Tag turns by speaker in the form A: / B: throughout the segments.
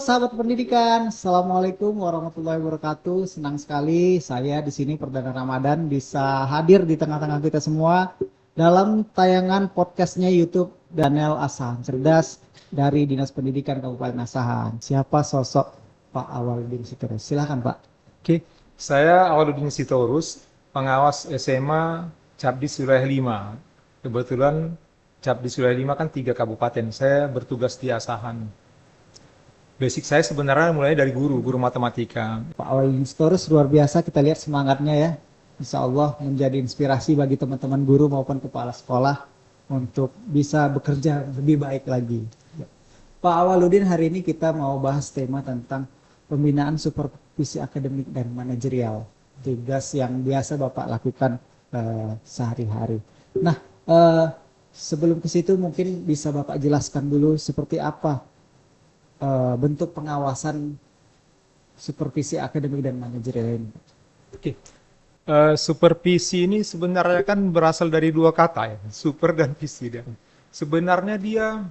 A: sahabat pendidikan, Assalamualaikum warahmatullahi wabarakatuh. Senang sekali saya di sini Perdana Ramadan bisa hadir di tengah-tengah kita semua dalam tayangan podcastnya YouTube Daniel Asahan Cerdas dari Dinas Pendidikan Kabupaten Asahan. Siapa sosok Pak Awaludin Sitorus? Silakan Pak.
B: Oke, saya Awaludin Sitorus, pengawas SMA Cabdis Wilayah 5. Kebetulan Cabdis Wilayah 5 kan 3 kabupaten. Saya bertugas di Asahan. Basic saya sebenarnya mulai dari guru matematika.
A: Pak Awaludin Sitorus luar biasa, kita lihat semangatnya ya. Insya Allah menjadi inspirasi bagi teman-teman guru maupun kepala sekolah untuk bisa bekerja lebih baik lagi. Pak Awaludin, hari ini kita mau bahas tema tentang pembinaan supervisi akademik dan manajerial. Tugas yang biasa Bapak lakukan sehari-hari. Nah, sebelum ke situ mungkin bisa Bapak jelaskan dulu seperti apa bentuk pengawasan supervisi akademik dan manajerial ini.
B: Oke. Supervisi ini sebenarnya kan berasal dari 2 kata ya, super dan visi. Sebenarnya dia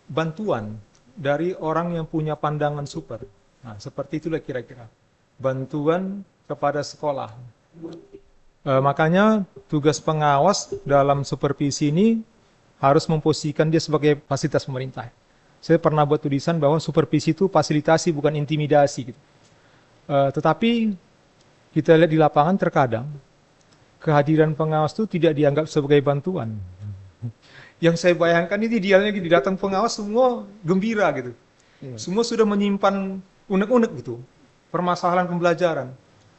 B: bantuan dari orang yang punya pandangan super. Nah, seperti itulah kira-kira. Bantuan kepada sekolah. Makanya tugas pengawas dalam supervisi ini harus memposisikan dia sebagai fasilitas pemerintah. Saya pernah buat tulisan bahwa supervisi itu fasilitasi bukan intimidasi. Gitu. Tetapi kita lihat di lapangan terkadang kehadiran pengawas itu tidak dianggap sebagai bantuan. Yang saya bayangkan ini idealnya gitu, datang pengawas semua gembira gitu. Semua sudah menyimpan unek-unek gitu, permasalahan pembelajaran.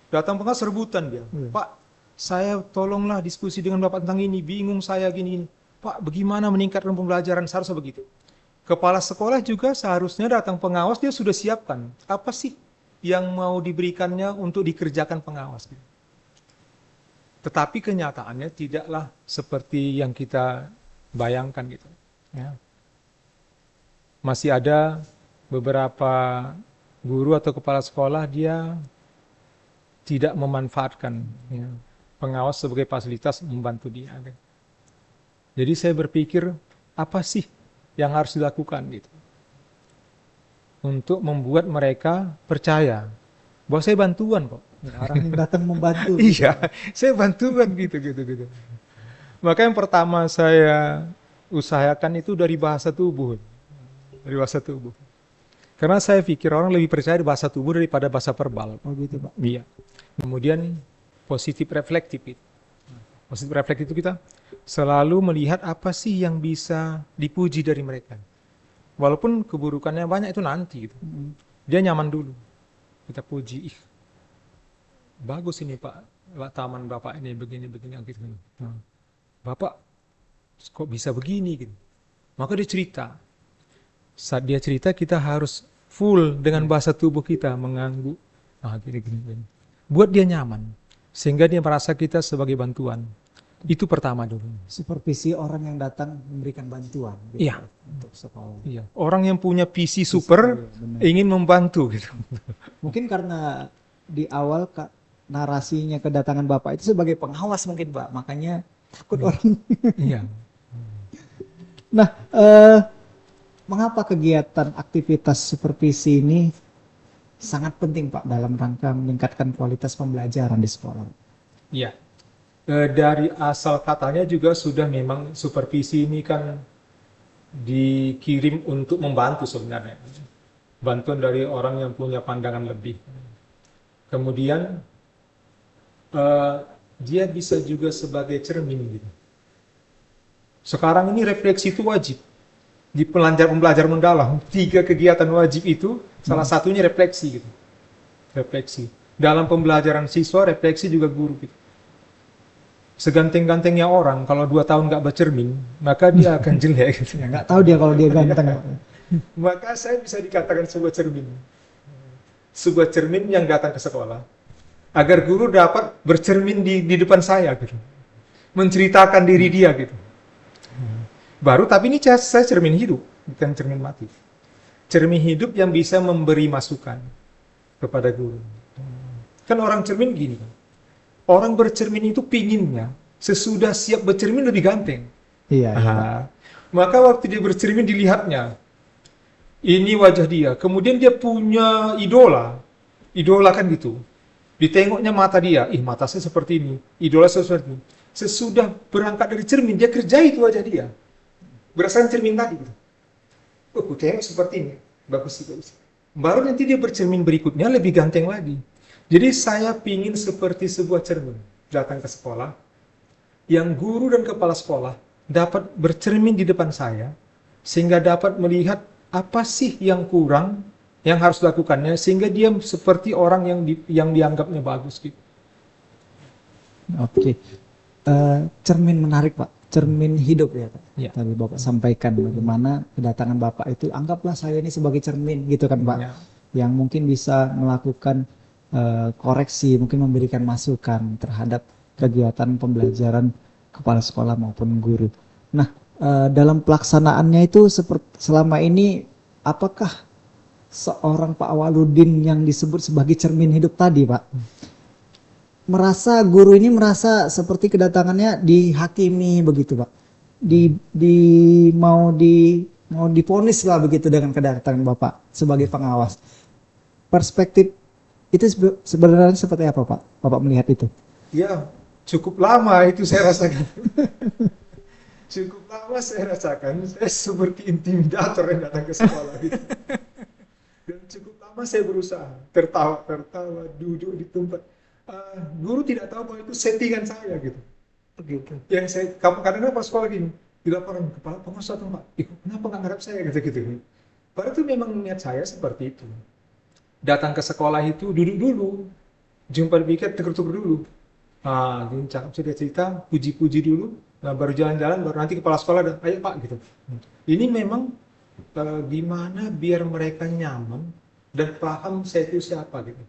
B: Datang pengawas rebutan dia. Pak, saya tolonglah diskusi dengan Bapak tentang ini, bingung saya gini. Pak, bagaimana meningkatkan pembelajaran, seharusnya begitu. Kepala sekolah juga seharusnya datang pengawas, dia sudah siapkan. Apa sih yang mau diberikannya untuk dikerjakan pengawas? Tetapi kenyataannya tidaklah seperti yang kita bayangkan gitu. Ya. Masih ada beberapa guru atau kepala sekolah dia tidak memanfaatkan ya, pengawas sebagai fasilitas membantu dia. Jadi saya berpikir apa sih yang harus dilakukan gitu untuk membuat mereka percaya bahwa saya bantuan kok.
A: Orang yang datang membantu.
B: Iya, saya bantuan gitu. Maka yang pertama saya usahakan itu dari bahasa tubuh. Dari bahasa tubuh. Karena saya pikir orang lebih percaya di bahasa tubuh daripada bahasa verbal.
A: Oh gitu Pak.
B: Iya. Kemudian positif reflektif itu. Positif reflektif itu kita selalu melihat apa sih yang bisa dipuji dari mereka. Walaupun keburukannya banyak itu nanti gitu. Dia nyaman dulu. Kita puji, bagus ini Pak, taman Bapak ini begini gitu. Bapak kok bisa begini gitu. Maka dia cerita. Saat dia cerita kita harus full dengan bahasa tubuh kita mengangguk. Gini. Buat dia nyaman sehingga dia merasa kita sebagai bantuan. Itu pertama dulu.
A: Supervisi orang yang datang memberikan bantuan gitu,
B: Iya.
A: untuk sekolah.
B: Iya. Orang yang punya visi super ingin membantu gitu.
A: Mungkin karena di awal narasinya kedatangan Bapak itu sebagai pengawas mungkin Pak, makanya takut orang.
B: Iya.
A: Nah, mengapa kegiatan aktivitas supervisi ini sangat penting Pak dalam rangka meningkatkan kualitas pembelajaran di sekolah?
B: Iya. Dari asal katanya juga sudah memang supervisi ini kan dikirim untuk membantu sebenarnya. Bantuan dari orang yang punya pandangan lebih. Kemudian dia bisa juga sebagai cermin gitu. Sekarang ini refleksi itu wajib. Di pembelajaran mendalam, 3 kegiatan wajib itu salah satunya refleksi gitu. Refleksi. Dalam pembelajaran siswa, refleksi juga guru gitu. Seganteng-gantengnya orang, kalau 2 tahun nggak bercermin, maka dia akan jelek. Gitu.
A: Ya, nggak tahu dia kalau dia ganteng.
B: Maka saya bisa dikatakan sebuah cermin. Sebuah cermin yang datang ke sekolah. Agar guru dapat bercermin di depan saya. Gitu. Menceritakan diri dia. Gitu. Baru, tapi ini saya cermin hidup, bukan cermin mati. Cermin hidup yang bisa memberi masukan kepada guru. Kan orang cermin gini. Orang bercermin itu pinginnya sesudah siap bercermin lebih ganteng.
A: Iya.
B: Maka waktu dia bercermin dilihatnya, ini wajah dia. Kemudian dia punya idola. Idola kan gitu. Ditengoknya mata dia, ih mata saya seperti ini, idola saya seperti ini. Sesudah berangkat dari cermin, dia kerjai itu wajah dia. Berdasarkan cermin tadi gitu. Oh, aku tengok seperti ini. Bagus sih, bagus. Baru nanti dia bercermin berikutnya lebih ganteng lagi. Jadi saya pingin seperti sebuah cermin. Datang ke sekolah, yang guru dan kepala sekolah dapat bercermin di depan saya, sehingga dapat melihat apa sih yang kurang, yang harus dilakukannya, sehingga dia seperti orang yang dianggapnya bagus gitu.
A: Oke. Cermin menarik Pak, cermin hidup ya Pak.
B: Ya.
A: Tadi Bapak sampaikan bagaimana kedatangan Bapak itu, anggaplah saya ini sebagai cermin gitu kan Pak,
B: Ya.
A: yang mungkin bisa melakukan koreksi, mungkin memberikan masukan terhadap kegiatan pembelajaran kepala sekolah maupun guru. Nah, dalam pelaksanaannya itu selama ini, apakah seorang Pak Awaludin yang disebut sebagai cermin hidup tadi Pak, guru ini merasa seperti kedatangannya dihakimi begitu Pak, mau diponis lah begitu dengan kedatangan Bapak sebagai pengawas. Perspektif itu sebenarnya seperti apa Pak? Bapak melihat itu?
B: Ya, cukup lama itu saya rasakan. Cukup lama saya rasakan, saya seperti intimidator yang datang ke sekolah gitu. Dan cukup lama saya berusaha, tertawa, duduk di tempat. Guru tidak tahu bahwa itu settingan saya gitu. Begitu. Yang saya, kadang-kadang pas sekolah gini, dilaporan kepala pengawas atau Pak, kenapa nggak ngarap saya gitu-gitu. Padahal itu memang niat saya seperti itu. Datang ke sekolah itu duduk dulu, jumpa di piket, tegur-tegur dulu. Gini cakap cerita-cerita, puji-puji dulu, baru jalan-jalan, baru nanti kepala sekolah dan ayo Pak gitu. Ini memang gimana biar mereka nyaman dan paham saya itu siapa gitu.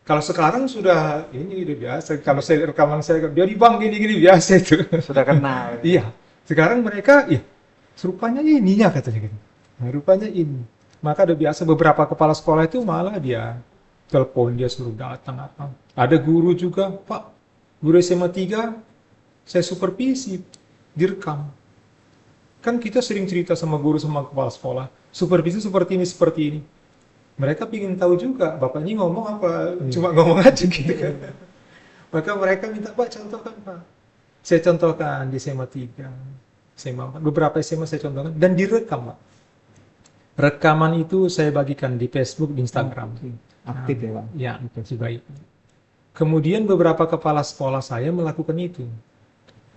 B: Kalau sekarang sudah ini udah biasa. Kalau saya rekaman saya dia di bank gini-gini biasa itu.
C: Sudah kenal.
B: Iya. Sekarang mereka, rupanya ininya katanya gitu. Nah, rupanya ini. Maka udah biasa beberapa kepala sekolah itu malah dia telepon, dia suruh datang apa. Ada guru juga, Pak, guru SMA 3, saya supervisi, direkam. Kan kita sering cerita sama guru sama kepala sekolah, supervisi seperti ini. Mereka ingin tahu juga, Bapak ini ngomong apa, cuma ngomong aja gitu kan. Maka mereka minta, Pak contohkan Pak. Saya contohkan di SMA 3, SMA 4, beberapa SMA saya contohkan, dan direkam Pak. Rekaman itu saya bagikan di Facebook, di Instagram.
A: Aktif ya Pak?
B: Ya, baik. Kemudian beberapa kepala sekolah saya melakukan itu.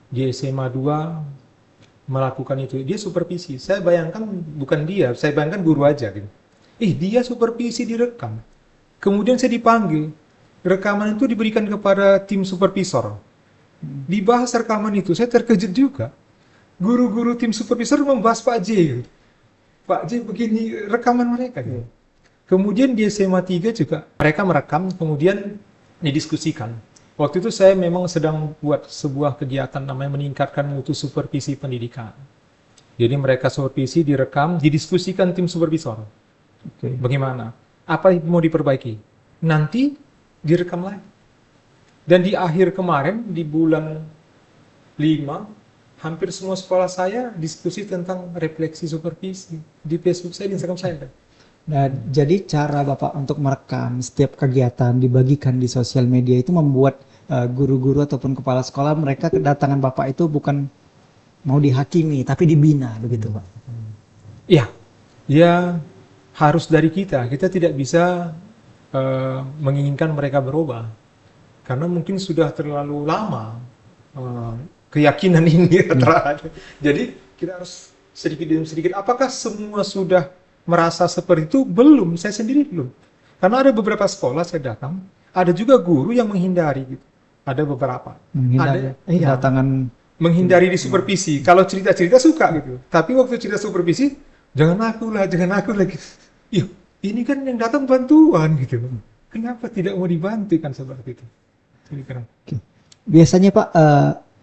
B: Di SMA 2 melakukan itu, dia supervisi. Saya bayangkan bukan dia, saya bayangkan guru aja gitu. Dia supervisi direkam. Kemudian saya dipanggil. Rekaman itu diberikan kepada tim supervisor. Dibahas rekaman itu, saya terkejut juga. Guru-guru tim supervisor membahas Pak J. Pak J begini rekaman mereka. Gitu. Kemudian di SMA 3 juga mereka merekam, kemudian didiskusikan. Waktu itu saya memang sedang buat sebuah kegiatan namanya meningkatkan mutu supervisi pendidikan. Jadi mereka supervisi, direkam, didiskusikan tim supervisor. Bagaimana? Apa yang mau diperbaiki? Nanti direkam lagi. Dan di akhir kemarin, di bulan 5, hampir semua sekolah saya diskusi tentang refleksi supervisi. Di Facebook saya, di Instagram saya.
A: Nah, jadi cara Bapak untuk merekam setiap kegiatan dibagikan di sosial media itu membuat guru-guru ataupun kepala sekolah mereka kedatangan Bapak itu bukan mau dihakimi, tapi dibina, begitu Pak?
B: Iya. Ya, harus dari kita. Kita tidak bisa menginginkan mereka berubah. Karena mungkin sudah terlalu lama keyakinan ini terhadap. Jadi kita harus sedikit demi sedikit. Apakah semua sudah merasa seperti itu? Belum, saya sendiri belum. Karena ada beberapa sekolah saya datang, ada juga guru yang menghindari gitu. Ada beberapa.
A: Menghindari kedatangan.
B: Menghindari di supervisi. Kalau cerita-cerita suka gitu. Tapi waktu cerita supervisi, jangan aku lah gitu. Ini kan yang datang bantuan gitu. Kenapa tidak mau dibantu kan seperti itu?
A: Oke. Biasanya Pak,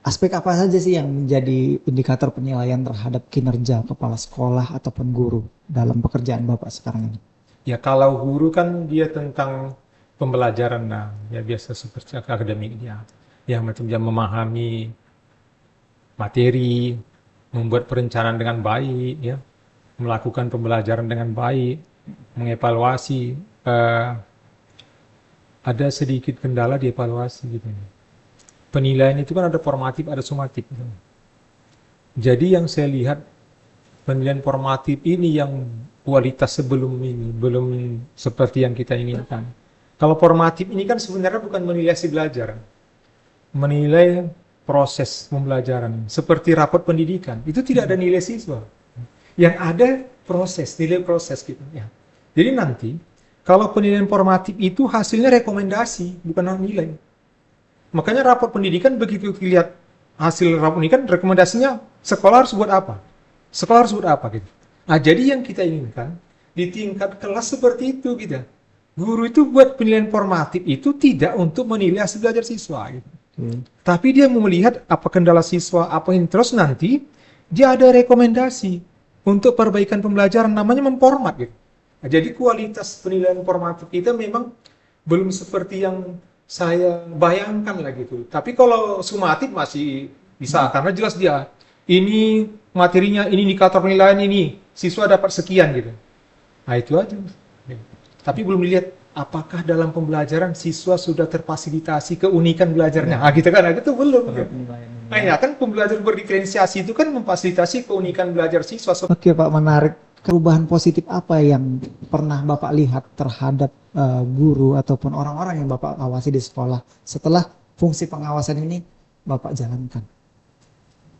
A: aspek apa saja sih yang menjadi indikator penilaian terhadap kinerja kepala sekolah ataupun guru dalam pekerjaan Bapak sekarang ini?
B: Ya kalau guru kan dia tentang pembelajaran, ya biasa seperti akademiknya. Ya macam dia memahami materi, membuat perencanaan dengan baik, ya. melakukan pembelajaran dengan baik, mengevaluasi. Ada sedikit kendala di evaluasi gitu. Penilaian itu kan ada formatif, ada sumatif. Gitu. Jadi yang saya lihat penilaian formatif ini yang kualitas sebelum ini belum seperti yang kita inginkan. Kalau formatif ini kan sebenarnya bukan menilai si belajar, menilai proses pembelajaran. Seperti rapot pendidikan, itu tidak ada nilai siswa. Yang ada proses, nilai proses gitu ya. Jadi nanti kalau penilaian formatif itu hasilnya rekomendasi, bukan nilai. Makanya rapot pendidikan begitu dilihat hasil rapot pendidikan, rekomendasinya sekolah harus buat apa? Sekolah harus buat apa gitu. Nah, jadi yang kita inginkan di tingkat kelas seperti itu gitu. Guru itu buat penilaian formatif itu tidak untuk menilai hasil belajar siswa gitu. Tapi dia mau melihat apa kendala siswa, apa ini, terus nanti dia ada rekomendasi untuk perbaikan pembelajaran, namanya memformat gitu. Nah, jadi kualitas penilaian formatif kita memang belum seperti yang saya bayangkan lah gitu. Tapi kalau sumatif masih bisa, karena jelas dia ini materinya, ini indikator penilaian ini, siswa dapat sekian gitu. Nah itu aja. Tapi belum lihat apakah dalam pembelajaran siswa sudah terfasilitasi keunikan belajarnya. Nah gitu kan, nah, itu belum. Gitu. Nah ya kan pembelajaran berdiferensiasi itu kan memfasilitasi keunikan belajar siswa.
A: Oke Pak, menarik. Perubahan positif apa yang pernah Bapak lihat terhadap guru ataupun orang-orang yang Bapak awasi di sekolah setelah fungsi pengawasan ini Bapak jalankan?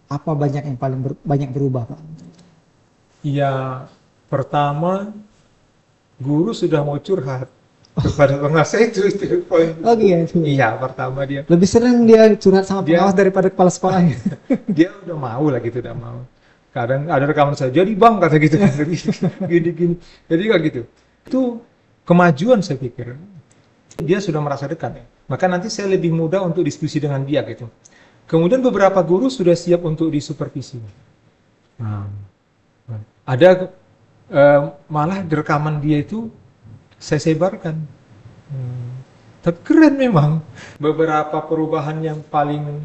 A: Apa banyak yang banyak berubah Pak?
B: Ya, pertama guru sudah mau curhat kepada pengawas itu poin.
A: Oh gitu.
B: Iya, pertama dia.
A: Lebih sering dia curhat sama pengawas daripada kepala sekolahnya.
B: Dia udah mau lah gitu, udah mau. Kadang ada rekaman saya, jadi bang kata gitu, gini. Jadi kayak gitu. Itu kemajuan saya pikir. Dia sudah merasa dekat. Maka nanti saya lebih mudah untuk diskusi dengan dia gitu. Kemudian beberapa guru sudah siap untuk disupervisi. Nah, ada malah rekaman dia itu saya sebarkan. Tapi keren memang. Beberapa perubahan yang paling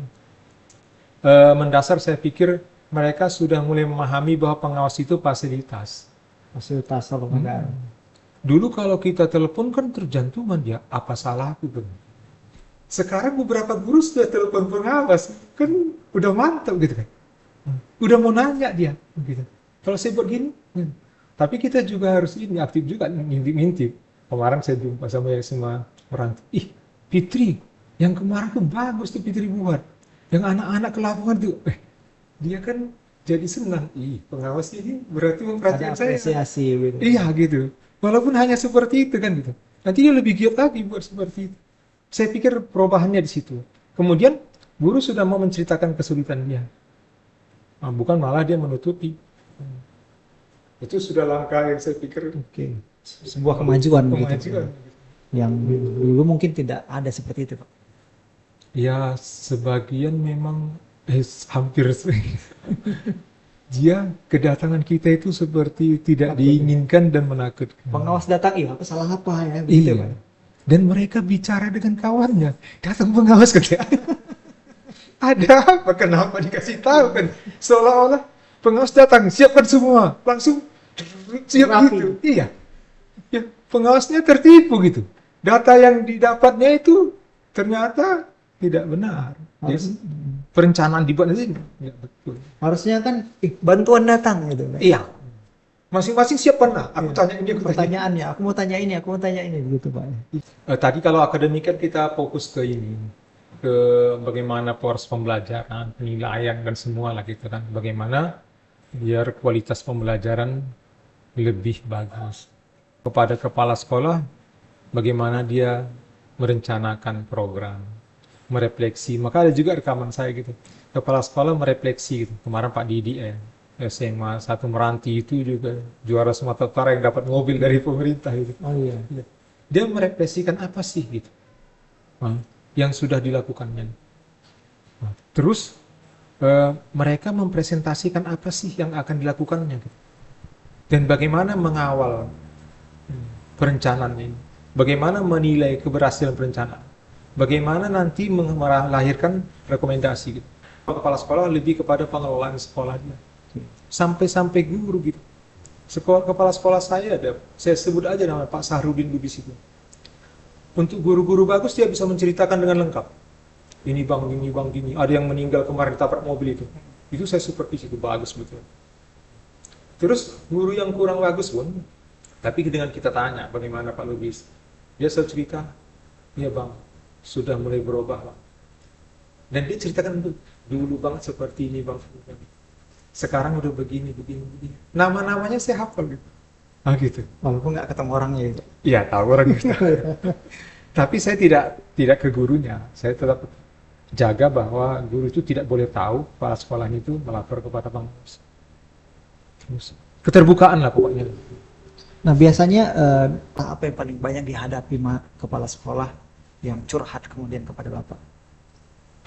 B: mendasar saya pikir mereka sudah mulai memahami bahwa pengawas itu fasilitas.
A: Fasilitas pengawas.
B: Dulu kalau kita telepon kan terjantungan dia, apa salah aku? Sekarang beberapa guru sudah telepon pengawas, kan udah mantap gitu kan. Udah mau nanya dia gitu. Kalau saya buat gini, tapi kita juga harus ini aktif juga, ngintip. Kemarin saya jumpa sama orang, Fitri, yang kemarin tuh bagus tuh Fitri buat. Yang anak-anak ke lapangan tuh, dia kan jadi senang. Pengawas ini berarti memperhatikan saya.
A: Ada apresiasi gitu.
B: Iya gitu. Walaupun hanya seperti itu kan gitu. Nanti dia lebih giat lagi buat seperti itu. Saya pikir perubahannya di situ. Kemudian guru sudah mau menceritakan kesulitan dia. Bukan malah dia menutupi. Itu sudah langkah yang saya pikir.
A: Oke. Sebuah kemajuan begitu. Yang dulu mungkin tidak ada seperti itu, Pak.
B: Ya, sebagian memang hampir dia kedatangan kita itu seperti tidak diinginkan dan menakutkan.
A: Pengawas datang, apa salah apa ya?
B: Begitu, iya. Dan mereka bicara dengan kawannya. Datang pengawas ke ada apa? Kenapa dikasih tahu kan? Seolah-olah pengawas datang, siapkan semua, langsung siap rapi. Gitu. Iya. Ya, pengawasnya tertipu gitu. Data yang didapatnya itu ternyata tidak benar. Perencanaan dibuat itu tidak betul.
A: Harusnya kan bantuan datang gitu.
B: Iya. Masing-masing siapkan lah. Aku tanya ini,
A: pertanyaannya. Aku mau tanya ini gitu Pak.
B: Tadi kalau akademik kan kita fokus ke ini, ke bagaimana proses pembelajaran, penilaian dan semua lah gitu kan. Bagaimana biar kualitas pembelajaran lebih bagus. Kepada kepala sekolah, bagaimana dia merencanakan program, merefleksi. Maka ada juga rekaman saya gitu. Kepala sekolah merefleksi gitu. Kemarin Pak Didi SMA 1 Meranti itu juga juara Sumatera Utara yang dapat mobil dari pemerintah gitu.
A: Oh iya.
B: Dia merefleksikan apa sih gitu. Yang sudah dilakukannya. Terus mereka mempresentasikan apa sih yang akan dilakukannya gitu. Dan bagaimana mengawal perencanaan ini. Bagaimana menilai keberhasilan perencanaan. Bagaimana nanti melahirkan rekomendasi gitu. Kepala sekolah lebih kepada pengelolaan sekolahnya. Sampai-sampai guru gitu. Kepala sekolah saya ada, saya sebut aja nama Pak Sahrudin Lubis itu. Untuk guru-guru bagus dia bisa menceritakan dengan lengkap. Ini bang, gini. Ada yang meninggal kemarin tabrak mobil itu. Itu saya supervisi, itu bagus betul. Terus guru yang kurang bagus pun, tapi dengan kita tanya bagaimana Pak Lubis, dia selalu cerita, ya bang, sudah mulai berubah bang. Dan dia ceritakan dulu banget seperti ini bang. Sekarang udah begini. Nama-namanya saya hafal gitu. Ah gitu.
A: Walaupun nggak ketemu orangnya itu.
B: Iya tahu orang gitu. Tapi saya tidak ke gurunya. Saya tetap jaga bahwa guru itu tidak boleh tahu kepala sekolahnya itu melapor kepada pengurus. Terus keterbukaan lah pokoknya.
A: Nah biasanya apa yang paling banyak dihadapi kepala sekolah yang curhat kemudian kepada Bapak?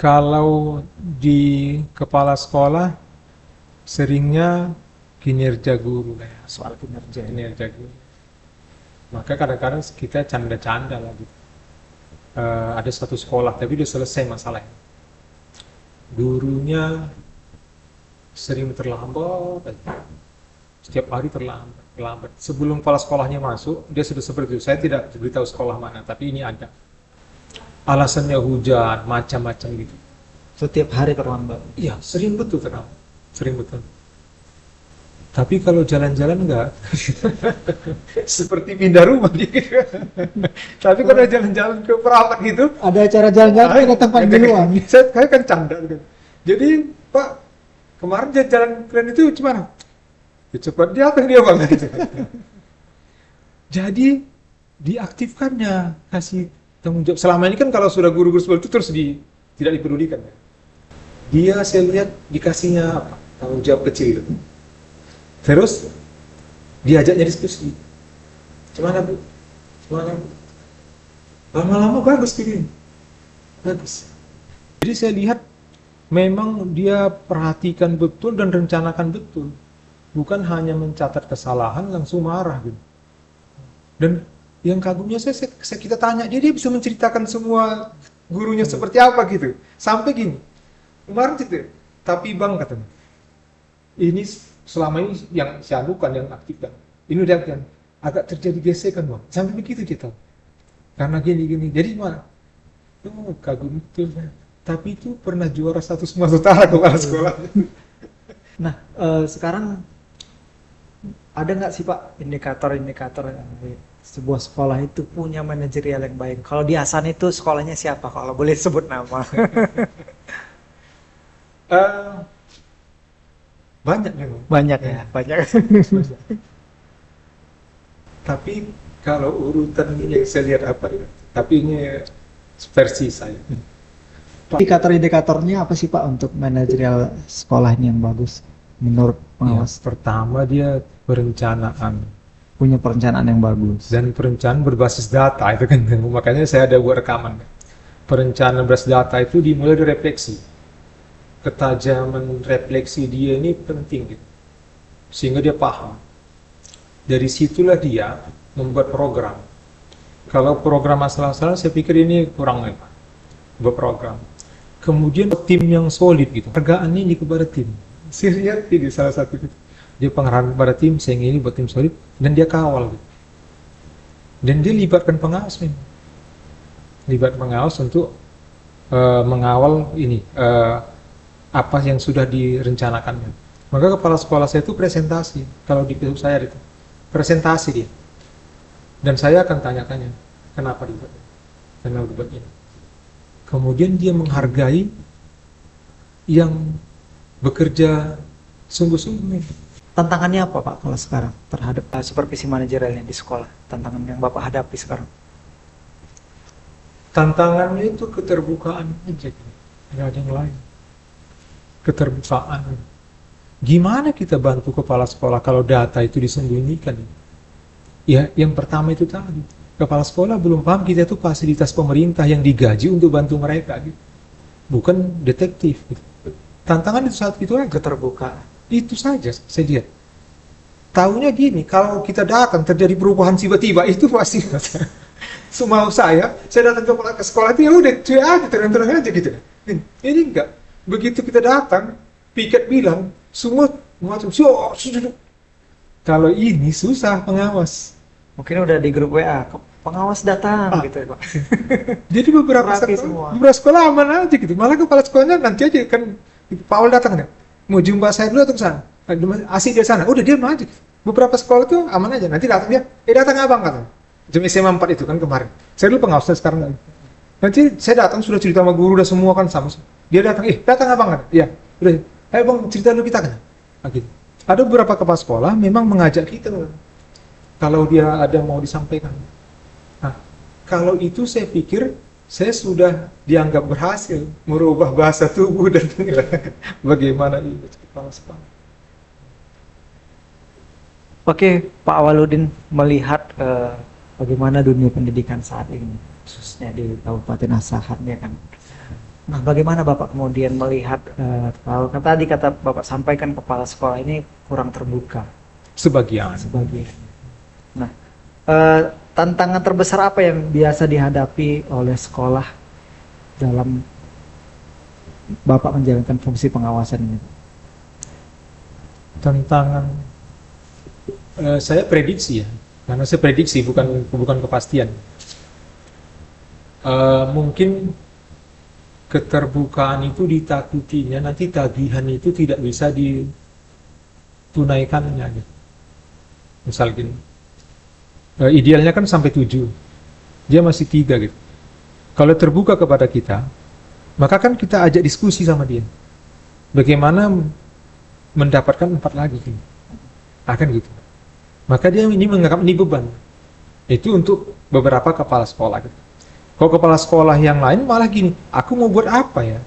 B: Kalau di kepala sekolah seringnya kinerja guru lah ya.
A: Soal kinerja.
B: Kinerja guru. Maka kadang-kadang kita canda-canda lah gitu. Ada satu sekolah tapi udah selesai masalahnya. Gurunya sering terlambat. Setiap hari terlambat. Sebelum kepala sekolahnya masuk, dia sudah seperti itu. Saya tidak beritahu sekolah mana, tapi ini ada. Alasannya hujan, macam-macam gitu.
A: Setiap hari terlambat.
B: Iya, sering betul terlambat. Sering betul. Tapi kalau jalan-jalan enggak. Seperti pindah rumah dia. Tapi kalau jalan-jalan ke perawat gitu,
A: Ada acara jalan-jalan dia datang paling duluan.
B: Saya kan canda gitu. Jadi, Pak, kemarin jalan keren itu gimana? Ya, cepat datang dia bang. Gitu. Jadi diaktifkannya, kasih tanggung jawab. Selama ini kan kalau sudah guru-guru seperti itu terus tidak dipedulikan. Dia saya lihat dikasihnya apa? Tanggung jawab kecil itu. Terus diajaknya diskusi. Gimana bu? Lama-lama bagus begini. Bagus. Jadi saya lihat memang dia perhatikan betul dan rencanakan betul. Bukan hanya mencatat kesalahan langsung marah gitu. Dan yang kagumnya kita tanya dia bisa menceritakan semua gurunya seperti apa gitu. Sampai gini. Kemarin gitu. Tapi bang katanya. Ini selama ini yang saya anukan yang aktif kan. Ini udah kan agak terjadi gesekan bang. Sampai begitu dia tahu. Karena gini. Jadi mana? Oh, kagum betul. Tapi itu pernah juara 1 Sumatera Utara kepala sekolah.
A: Nah, sekarang ada nggak sih Pak indikator-indikator sebuah sekolah itu punya manajerial yang baik? Kalau di Hasan itu sekolahnya siapa? Kalau boleh sebut nama.
B: Banyak memang.
A: Banyak ya, banyak.
B: Tapi kalau urutan yang saya lihat apa ya? Tapi ini versi saya.
A: Indikator-indikatornya apa sih Pak untuk manajerial sekolah ini yang bagus menurut pengawas?
B: Ya, pertama dia perencanaan.
A: Punya perencanaan yang bagus.
B: Dan perencanaan berbasis data itu kan. Makanya saya ada buat rekaman. Perencanaan berbasis data itu dimulai dari refleksi. Ketajaman refleksi dia ini penting gitu. Sehingga dia paham. Dari situlah dia membuat program. Kalau program masalah-masalah saya pikir ini kurang lepas. Buat program. Kemudian tim yang solid gitu. Hargaannya ini kepada tim. Saya lihat ini salah satu gitu. Dia pengarahan kepada tim sehingga ini buat tim solid dan dia kawal gitu. Dan dia libatkan pengawas nih. Libat pengawas untuk mengawal ini apa yang sudah direncanakannya. Maka kepala sekolah saya itu presentasi. Kalau di Facebook saya itu presentasi dia. Dan saya akan tanya-tanya kenapa dibuat ini. Kemudian dia menghargai yang bekerja sungguh-sungguh.
A: Tantangannya apa Pak kalau sekarang terhadap supervisi manajerialnya di sekolah? Tantangan yang Bapak hadapi sekarang?
B: Tantangannya itu keterbukaan aja, nggak ada yang lain. Keterbukaan. Gimana kita bantu kepala sekolah kalau data itu disembunyikan? Ya, yang pertama itu tadi. Kepala sekolah belum paham kita itu fasilitas pemerintah yang digaji untuk bantu mereka, gitu. Bukan detektif. Gitu. Tantangan itu saat itu aja.
A: Keterbukaan.
B: Itu saja saya lihat. Tahunya gini, kalau kita datang terjadi perubahan tiba-tiba itu pasti semau saya datang ke sekolah itu ya udah cuy aja terang-terang aja gitu. Ini enggak. Begitu kita datang, piket bilang semua macam Kalau ini susah pengawas.
A: Mungkin udah di grup WA, pengawas datang gitu ya Pak.
B: Jadi
A: Rapi semua.
B: beberapa sekolah aman aja gitu. Malah kepala sekolahnya nanti aja kan Pak Awal datang nih. Mau jumpa saya dulu atau ke sana? Asik dia sana. Udah dia aja. Beberapa sekolah tuh aman aja. Nanti datang dia, datang abang katanya. Jam SMA 4 itu kan kemarin. Saya dulu pengawasnya sekarang enggak. Nanti saya datang sudah cerita sama guru udah semua kan sama. Dia datang, datang abang kan? Iya. Udah. Ayo bang cerita dulu kita kan. Nah, gitu. Ada beberapa kepala sekolah memang mengajak kita kalau dia ada mau disampaikan. Nah, kalau itu saya pikir saya sudah dianggap berhasil merubah bahasa tubuh dan bagaimana itu kepala sekolah.
A: Oke, Pak Awaludin melihat bagaimana dunia pendidikan saat ini, khususnya di Kabupaten Asahan ya kan. Nah, bagaimana Bapak kemudian melihat kalau tadi kata Bapak sampaikan kepala sekolah ini kurang terbuka
B: Sebagian.
A: Nah, tantangan terbesar apa yang biasa dihadapi oleh sekolah dalam Bapak menjalankan fungsi pengawasan ini?
B: Tantangan saya prediksi ya, karena saya prediksi bukan kepastian. Mungkin keterbukaan itu ditakutinya nanti tagihan itu tidak bisa ditunaikannya gitu. Misal gini, idealnya kan sampai 7, dia masih 3 gitu. Kalau terbuka kepada kita, maka kan kita ajak diskusi sama dia, bagaimana mendapatkan 4 lagi gitu. Akan gitu. Maka dia ini menganggap ini beban. Itu untuk beberapa kepala sekolah gitu. Kalau kepala sekolah yang lain malah gini, aku mau buat apa ya?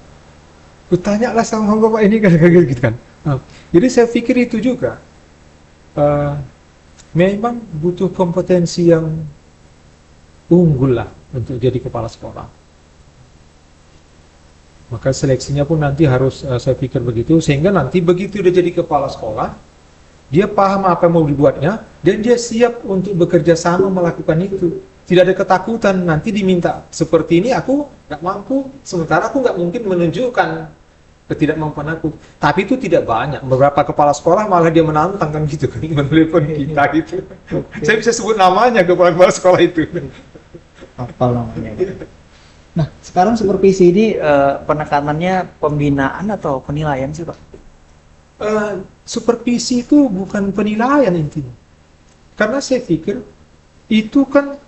B: Kutanyalah sama bapak ini kan gitu kan. Jadi saya pikir itu juga memang butuh kompetensi yang unggul lah untuk jadi kepala sekolah. Maka seleksinya pun nanti harus saya pikir begitu, sehingga nanti begitu dia jadi kepala sekolah, dia paham apa yang mau dibuatnya dan dia siap untuk bekerja sama melakukan itu. Tidak ada ketakutan nanti diminta seperti ini aku nggak mampu, sementara aku nggak mungkin menunjukkan ketidakmampuan aku. Tapi itu tidak banyak. Beberapa kepala sekolah malah dia menantang kan gitu kan, menelpon kita gitu. Saya bisa sebut namanya kepala sekolah itu.
A: Apa namanya? Nah, sekarang supervisi ini penekanannya pembinaan atau penilaian sih Pak?
B: Supervisi itu bukan penilaian intinya. Karena saya pikir itu kan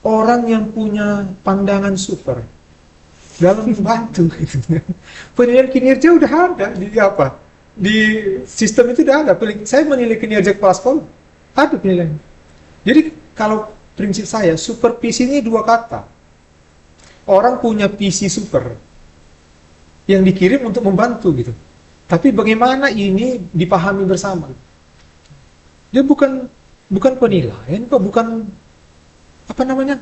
B: orang yang punya pandangan super dalam membantu. Penilaian kinerja udah ada di sistem itu udah ada. Saya menilai kinerja kepala sekolah, ada penilaian. Jadi kalau prinsip saya supervisi ini 2 kata. Orang punya visi super yang dikirim untuk membantu gitu. Tapi bagaimana ini dipahami bersama? Dia bukan penilaian, bukan apa namanya,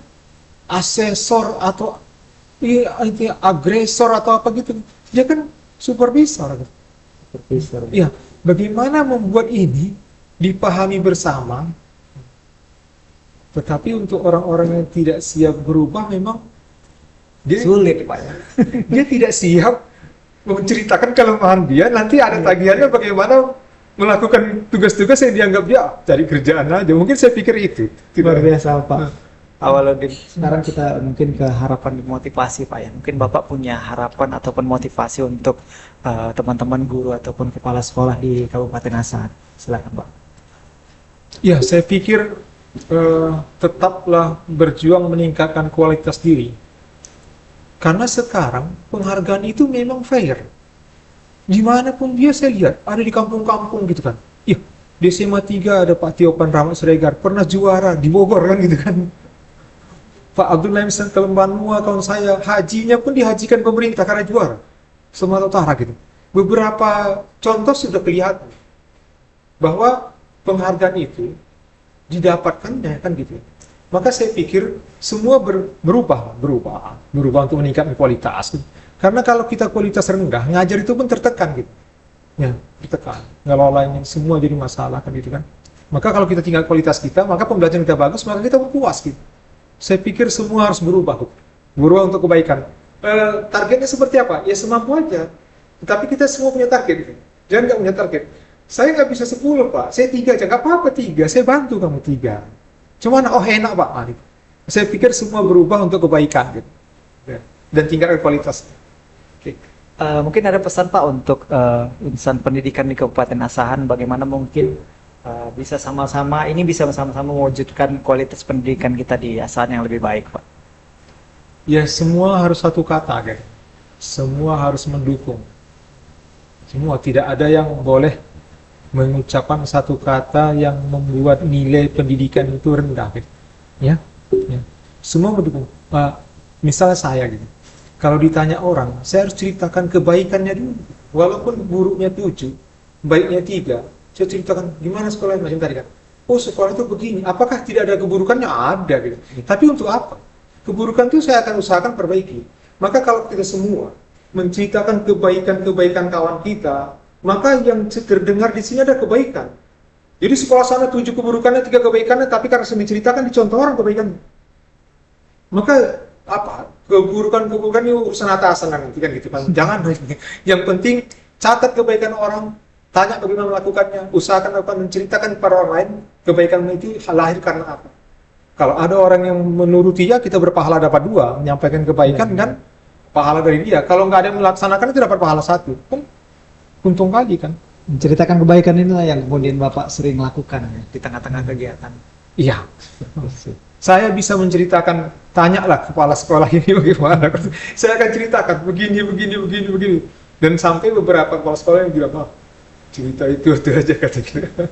B: asesor atau agresor atau apa gitu. Dia kan supervisor. Iya, bagaimana membuat ini dipahami bersama? Tetapi untuk orang-orang yang tidak siap berubah memang dia
A: Sulit Pak ya.
B: Dia tidak siap menceritakan kelemahan dia, nanti ada tagihannya bagaimana melakukan tugas-tugas yang dianggap dia cari kerjaan aja. Mungkin saya pikir itu.
A: Luar biasa Pak Awaludin. Sekarang kita mungkin ke harapan dan motivasi Pak ya. Mungkin Bapak punya harapan ataupun motivasi untuk teman-teman guru ataupun kepala sekolah di Kabupaten Asahan. Silakan Pak.
B: Ya, saya pikir tetaplah berjuang meningkatkan kualitas diri. Karena sekarang penghargaan itu memang fair. Dimanapun dia saya lihat, ada di kampung-kampung gitu kan. Iya, di SMA 3 ada Pak Tiopan Rahmat Siregar, pernah juara di Bogor kan gitu kan. Pak Abdullah Misal Telembanua kawan saya, hajinya pun dihajikan pemerintah karena juara. Sumatera Utara gitu. Beberapa contoh sudah kelihatan bahwa penghargaan itu didapatkannya kan gitu. Maka saya pikir semua berubah untuk meningkatkan kualitas. Karena kalau kita kualitas rendah, ngajar itu pun tertekan gitu. Ya, tertekan. Ngelola semua jadi masalah kan gitu kan. Maka kalau kita tinggal kualitas kita, maka pembelajaran kita bagus, maka kita puas gitu. Saya pikir semua harus berubah untuk kebaikan. Targetnya seperti apa? Ya semampu aja. Tetapi kita semua punya target gitu. Jangan nggak punya target. Saya nggak bisa 10 Pak, saya 3 aja, nggak apa-apa 3, saya bantu kamu 3. Cuman oh enak Pak, gitu. Saya pikir semua berubah untuk kebaikan gitu. Dan tingkatkan kualitasnya. Oke.
C: Mungkin ada pesan Pak untuk insan pendidikan di Kabupaten Asahan, bagaimana mungkin bisa sama-sama mewujudkan kualitas pendidikan kita di Asahan yang lebih baik Pak.
B: Ya semua harus satu kata guys. Semua harus mendukung. Semua, tidak ada yang boleh mengucapkan satu kata yang membuat nilai pendidikan itu rendah gitu. Ya. Semua mendukung. Misalnya saya gitu. Kalau ditanya orang, saya harus ceritakan kebaikannya dulu. Walaupun buruknya 7, baiknya 3, saya ceritakan gimana sekolahnya macam tadi kan. Oh sekolah itu begini, apakah tidak ada keburukannya? Ada gitu. Tapi untuk apa? Keburukan itu saya akan usahakan perbaiki. Maka kalau kita semua menceritakan kebaikan-kebaikan kawan kita, maka yang terdengar di sini ada kebaikan. Jadi sekolah sana 7 keburukannya, 3 kebaikannya, tapi karena saya menceritakan dicontoh orang kebaikan. Maka apa? Keburukan ini urusan atasan nanti kan gitu kan. Jangan. Yang penting catat kebaikan orang, tanya bagaimana melakukannya, usahakan apa, menceritakan kepada orang lain kebaikan itu lahir karena apa. Kalau ada orang yang menuruti ya, kita berpahala dapat 2, menyampaikan kebaikan kan pahala dari dia. Kalau nggak ada yang melaksanakan itu dapat pahala 1. Kan untung kali kan.
A: Menceritakan kebaikan inilah yang kemudian Bapak sering lakukan ya, di tengah-tengah kegiatan.
B: Iya. Saya bisa menceritakan, tanyalah kepala sekolah ini bagaimana. Saya akan ceritakan begini. Dan sampai beberapa kepala sekolah yang bilang, cerita itu aja kata-kata.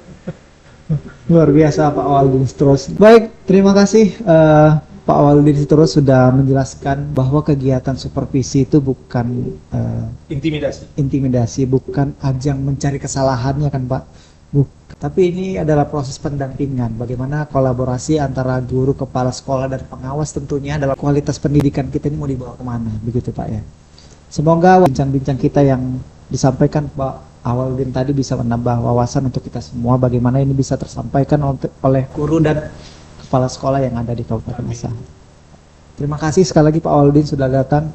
A: Luar biasa Pak Awaludin Sitorus. Baik, terima kasih Pak Awaludin Sitorus sudah menjelaskan bahwa kegiatan supervisi itu bukan intimidasi, bukan ajang mencari kesalahannya kan Pak. Tapi ini adalah proses pendampingan, bagaimana kolaborasi antara guru, kepala sekolah, dan pengawas tentunya adalah kualitas pendidikan kita ini mau dibawa kemana, begitu Pak ya. Semoga bincang-bincang kita yang disampaikan Pak Awaludin tadi bisa menambah wawasan untuk kita semua, bagaimana ini bisa tersampaikan oleh guru dan kepala sekolah yang ada di Kabupaten Asahan. Terima kasih sekali lagi Pak Awaludin sudah datang.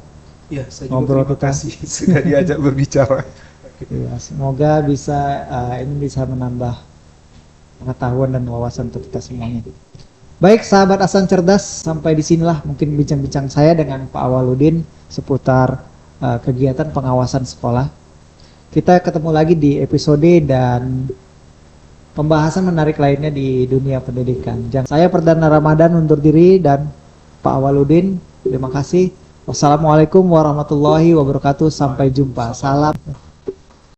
B: Ya, saya juga terima kasih sudah diajak berbicara.
A: Ya, semoga ini bisa menambah pengetahuan dan wawasan untuk kita semuanya. Baik, sahabat Asahan Cerdas, sampai di sinilah mungkin bincang-bincang saya dengan Pak Awaludin seputar kegiatan pengawasan sekolah. Kita ketemu lagi di episode dan pembahasan menarik lainnya di dunia pendidikan. Saya Perdana Ramadan undur diri, dan Pak Awaludin, terima kasih. Wassalamualaikum warahmatullahi wabarakatuh. Sampai jumpa. Salam.